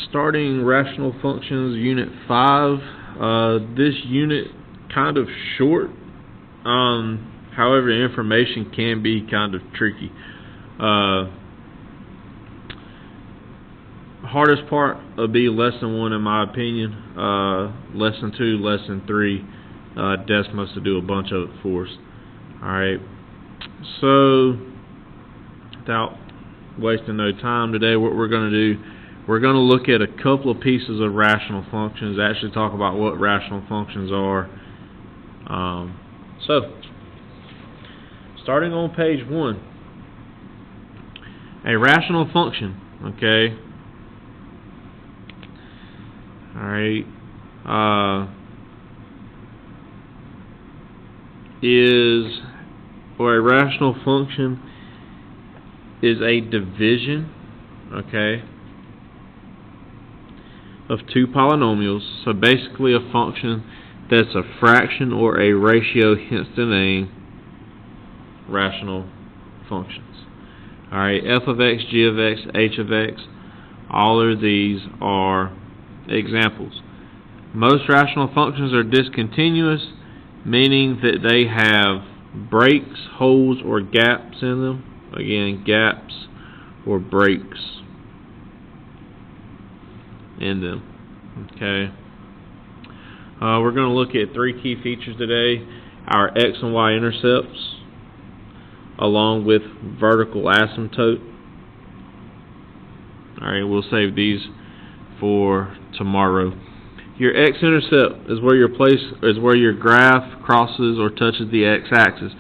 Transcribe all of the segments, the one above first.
Starting rational functions, unit 5. This unit kind of short. However, information can be kind of tricky. Hardest part will be lesson 1 in my opinion. Lesson 2, lesson 3, Desmos to do a bunch of it for us. Alright, so without wasting no time today, what we're going to do, we're going to look at a couple of pieces of rational functions, actually talk about what rational functions are. So, starting on page 1, a rational function, okay, alright, a rational function is a division, okay, of two polynomials. So basically a function that's a fraction or a ratio, hence the name rational functions. Alright, f of x, g of x, h of x, all of these are examples. Most rational functions are discontinuous, meaning that they have breaks, holes, or gaps in them. Again, gaps or breaks in them. Okay. We're going to look at 3 key features today: our x and y intercepts, along with vertical asymptote. Alright, we'll save these for tomorrow. Your x-intercept is where your graph crosses or touches the x-axis.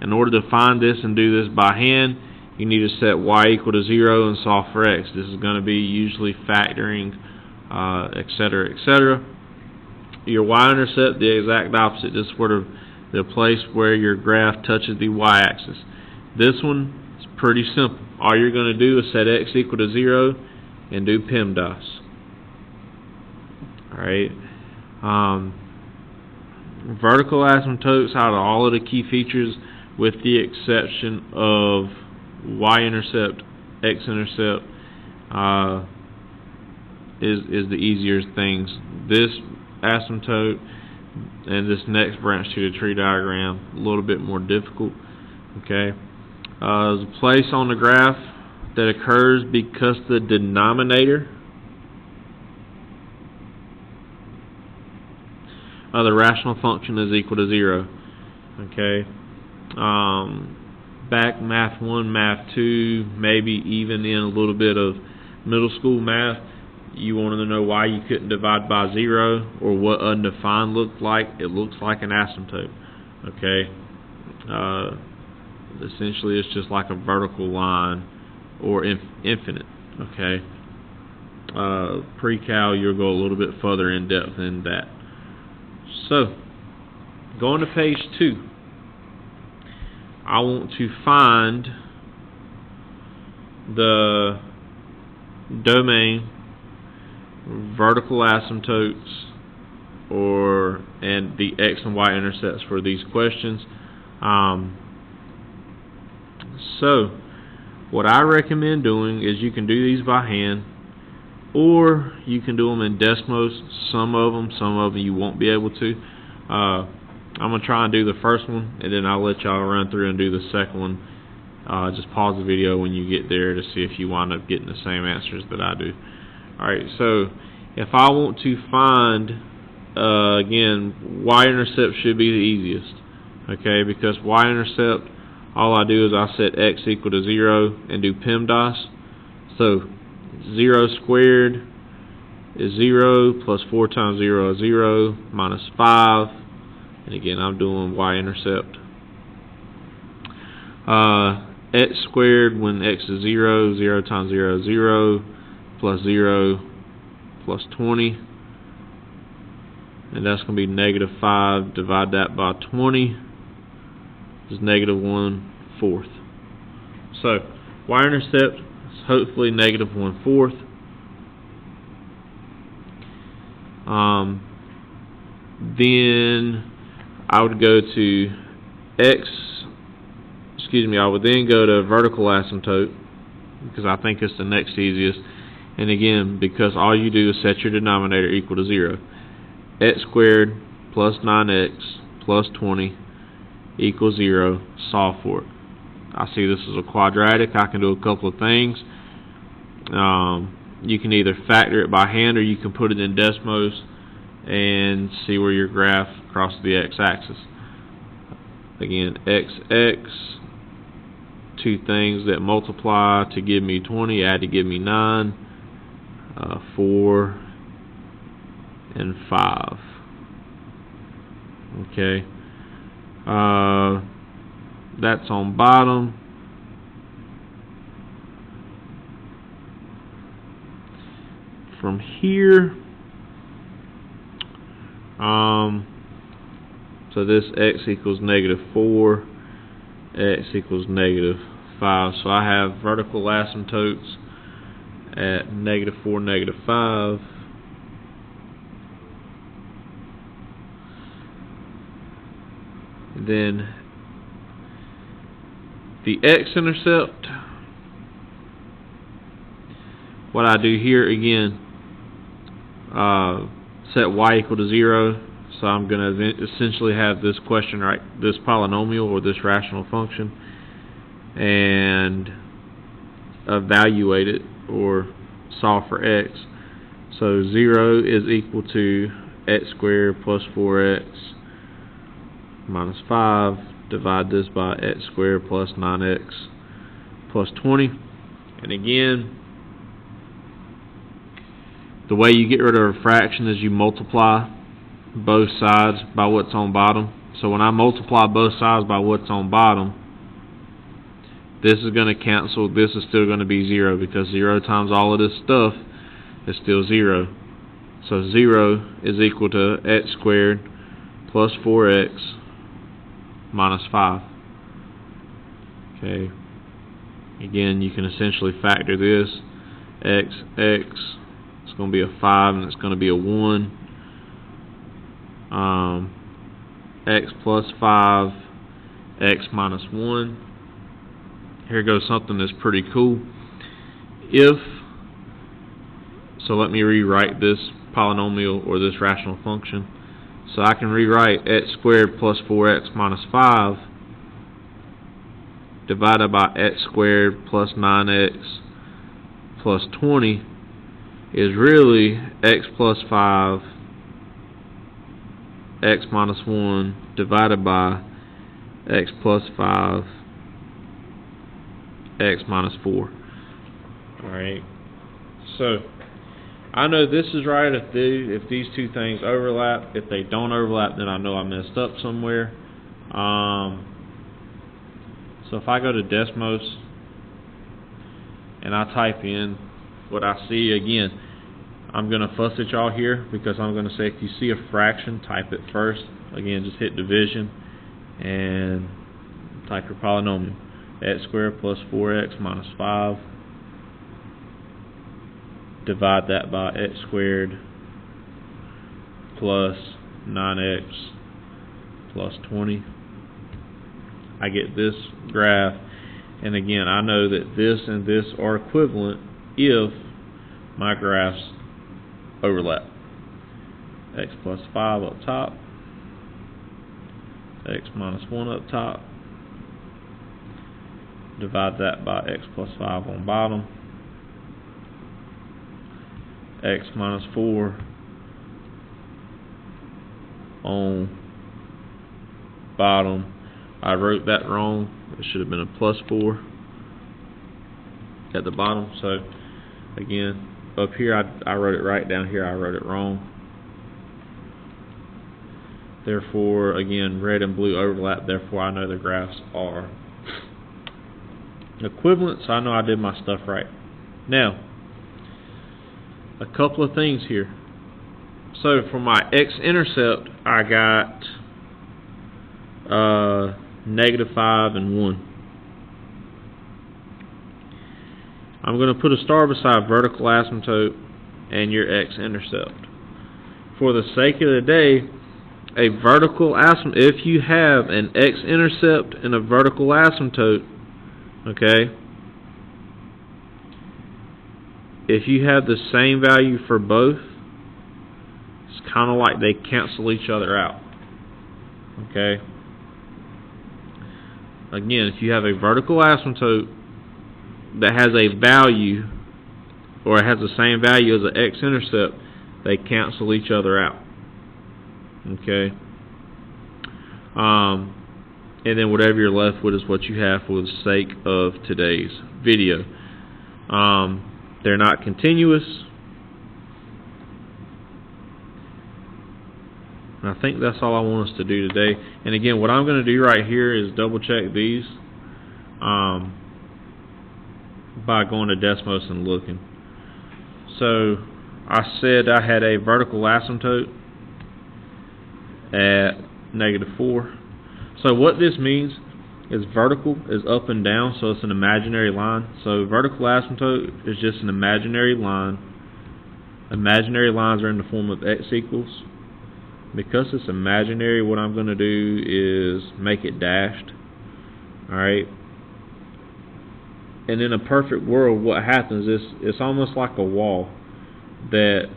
In order to find this and do this by hand, you need to set y equal to 0 and solve for x. This is going to be usually factoring, etc., etc. Your y-intercept, the exact opposite. This is where the place where your graph touches the y-axis. This one is pretty simple. All you're going to do is set x equal to 0 and do PEMDAS. Alright. Vertical asymptotes out of all of the key features, with the exception of y-intercept, x-intercept, is the easier things. This asymptote and this next branch to the tree diagram, a little bit more difficult. Okay. There's a place on the graph that occurs because the denominator of the rational function is equal to 0. Okay. Back math 1, math 2, maybe even in a little bit of middle school math, you wanted to know why you couldn't divide by 0 or what undefined looked like. It looks like an asymptote. Okay. Essentially, it's just like a vertical line or infinite. Okay. Pre-cal, you'll go a little bit further in depth than that. So, going to page 2, I want to find the domain, vertical asymptotes, and the x and y intercepts for these questions. So, what I recommend doing is you can do these by hand, or you can do them in Desmos. Some of them you won't be able to. I'm going to try and do the first one, and then I'll let y'all run through and do the second one. Just pause the video when you get there to see if you wind up getting the same answers that I do. Alright, so if I want to find, again, y-intercept should be the easiest. Okay, because y-intercept, all I do is I set x equal to 0 and do PEMDAS. So 0 squared is 0, plus 4 times 0 is 0, minus 5. And again, I'm doing y-intercept. X squared, when x is 0, 0 times 0 is 0, plus 0, plus 20. And that's going to be negative 5. Divide that by 20 is negative 1/4. So, y-intercept is hopefully negative 1/4. Then I would go to I would then go to vertical asymptote, because I think it's the next easiest. And again, because all you do is set your denominator equal to 0. X squared plus 9x plus 20 equals 0. Solve for it. I see this is a quadratic. I can do a couple of things. You can either factor it by hand, or you can put it in Desmos and see where your graph crosses the x-axis. Again, x, two things that multiply to give me 20, add to give me 9, 4, and 5. Okay. That's on bottom. From here, so this x equals -4, x equals -5. So I have vertical asymptotes at -4, -5. Then the x-intercept, what I do here again, set y equal to 0. So I'm going to essentially have this question right, this polynomial or this rational function, and evaluate it or solve for x. So 0 is equal to x squared plus 4x minus 5. Divide this by x squared plus 9x plus 20. And again, the way you get rid of a fraction is you multiply both sides by what's on bottom. So when I multiply both sides by what's on bottom, this is going to cancel. This is still going to be 0, because 0 times all of this stuff is still 0. So 0 is equal to x squared plus 4x minus 5. Okay. Again, you can essentially factor this. X, it's going to be a 5, and it's going to be a 1. X plus 5, x minus 1. Here goes something that's pretty cool. So let me rewrite this polynomial or this rational function. So I can rewrite x squared plus 4x minus 5 divided by x squared plus 9x plus 20 is really x plus 5 x minus 1 divided by x plus 5 x minus 4. Alright, so I know this is right if these two things overlap. If they don't overlap, then I know I messed up somewhere. So if I go to Desmos and I type in what I see, again, I'm going to fuss at y'all here, because I'm going to say if you see a fraction, type it first. Again, just hit division and type your polynomial. X squared plus 4x minus 5. Divide that by x squared plus 9x plus 20. I get this graph, and again, I know that this and this are equivalent if my graphs overlap. X plus 5 up top, x minus 1 up top. Divide that by x plus 5 on bottom. X minus 4 on bottom. I wrote that wrong. It should have been a plus 4 at the bottom. So again, up here I wrote it right, down here I wrote it wrong. Therefore, again, red and blue overlap. Therefore, I know the graphs are equivalent, so I know I did my stuff right. Now, a couple of things here. So for my x-intercept, I got -5 and 1. I'm going to put a star beside vertical asymptote and your x-intercept. For the sake of the day, a vertical asymptote, if you have an x-intercept and a vertical asymptote, okay, if you have the same value for both, it's kind of like they cancel each other out. Okay. Again, if you have a vertical asymptote that has a value, or it has the same value as an x-intercept, they cancel each other out. Okay. And then whatever you're left with is what you have for the sake of today's video. They're not continuous. And I think that's all I want us to do today. And again, what I'm going to do right here is double check these by going to Desmos and looking. So I said I had a vertical asymptote at -4. So what this means is vertical is up and down, so it's an imaginary line. So vertical asymptote is just an imaginary line. Imaginary lines are in the form of x equals. Because it's imaginary, what I'm going to do is make it dashed. Alright. And in a perfect world, what happens is it's almost like a wall that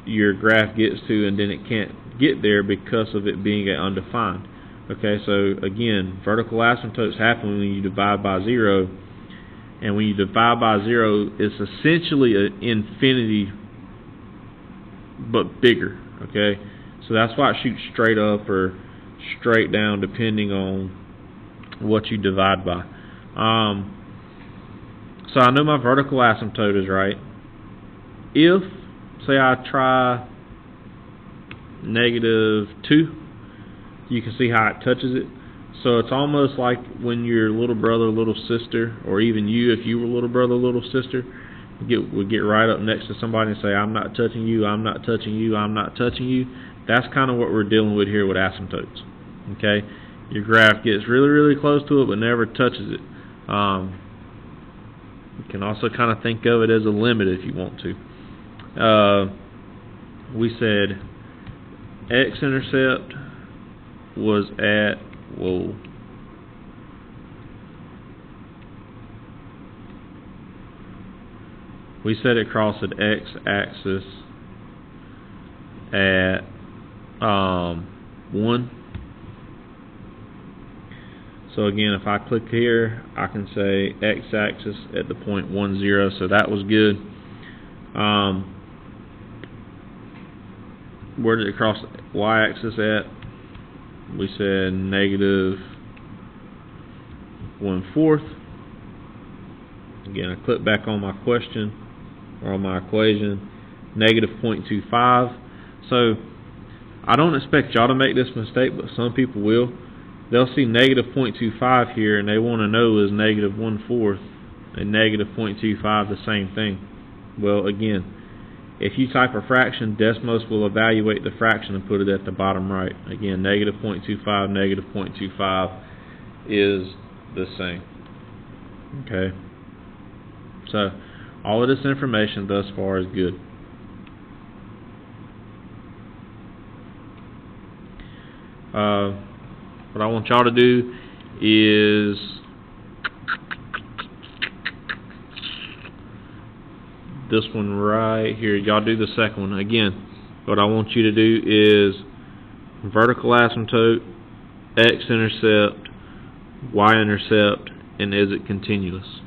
your graph gets to, and then it can't get there because of it being undefined. Okay, so again, vertical asymptotes happen when you divide by 0, and when you divide by 0, it's essentially an infinity but bigger. Okay, so that's why it shoots straight up or straight down depending on what you divide by. So I know my vertical asymptote is right. If, say, I try -2, you can see how it touches it. So it's almost like when your little brother, little sister, or even you, if you were little brother, little sister, would get right up next to somebody and say, I'm not touching you, I'm not touching you, I'm not touching you. That's kind of what we're dealing with here with asymptotes. Okay, your graph gets really, really close to it but never touches it. You can also kind of think of it as a limit if you want to. We said x-intercept was at, we said it crossed the x-axis at 1. So again, if I click here, I can say x-axis at the point 1, 0. So that was good. Where did it cross the y-axis at? We said -1/4. Again, I click back on my question or on my equation, -0.25. So I don't expect y'all to make this mistake, but some people will. They'll see -0.25 here and they want to know, is -1/4 and -0.25 the same thing? Well, again, if you type a fraction, Desmos will evaluate the fraction and put it at the bottom right. Again, -0.25, -0.25 is the same. Okay. So all of this information thus far is good. What I want y'all to do is this one right here. Y'all do the second one. Again, what I want you to do is vertical asymptote, x-intercept, y-intercept, and is it continuous?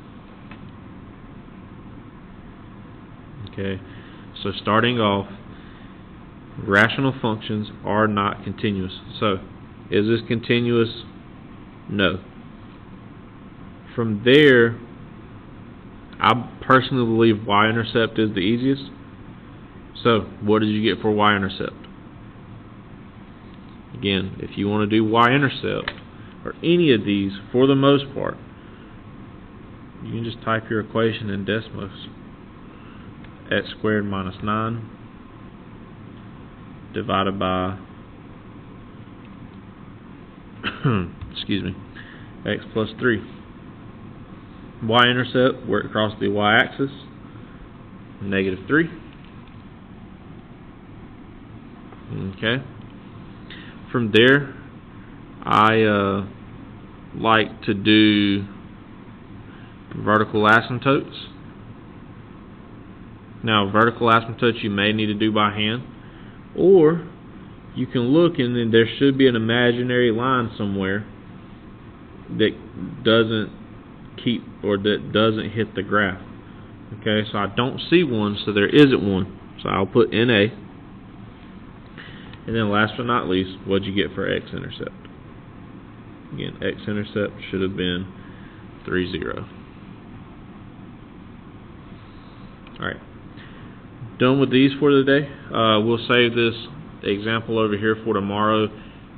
Okay, so starting off, rational functions are not continuous. So, is this continuous? No. From there, I personally believe y-intercept is the easiest. So, what did you get for y-intercept? Again, if you want to do y-intercept, or any of these, for the most part, you can just type your equation in Desmos. X squared minus 9 divided by excuse me, x plus 3. Y-intercept, where it crosses the y-axis, -3. Okay. From there, I like to do vertical asymptotes. Now, vertical asymptotes you may need to do by hand, or you can look and then there should be an imaginary line somewhere that doesn't keep or that doesn't hit the graph. Okay, so I don't see one, so there isn't one. So I'll put NA. And then last but not least, what'd you get for x-intercept? Again, x-intercept should have been 3, 0. Alright. Done with these for the day. We'll save this example over here for tomorrow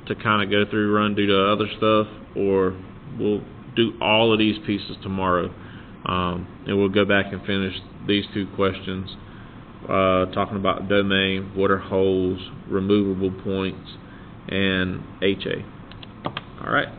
to kind of go through, run, do the other stuff, or we'll do all of these pieces tomorrow. And we'll go back and finish these 2 questions, talking about domain, what are holes, removable points, and HA. Alright.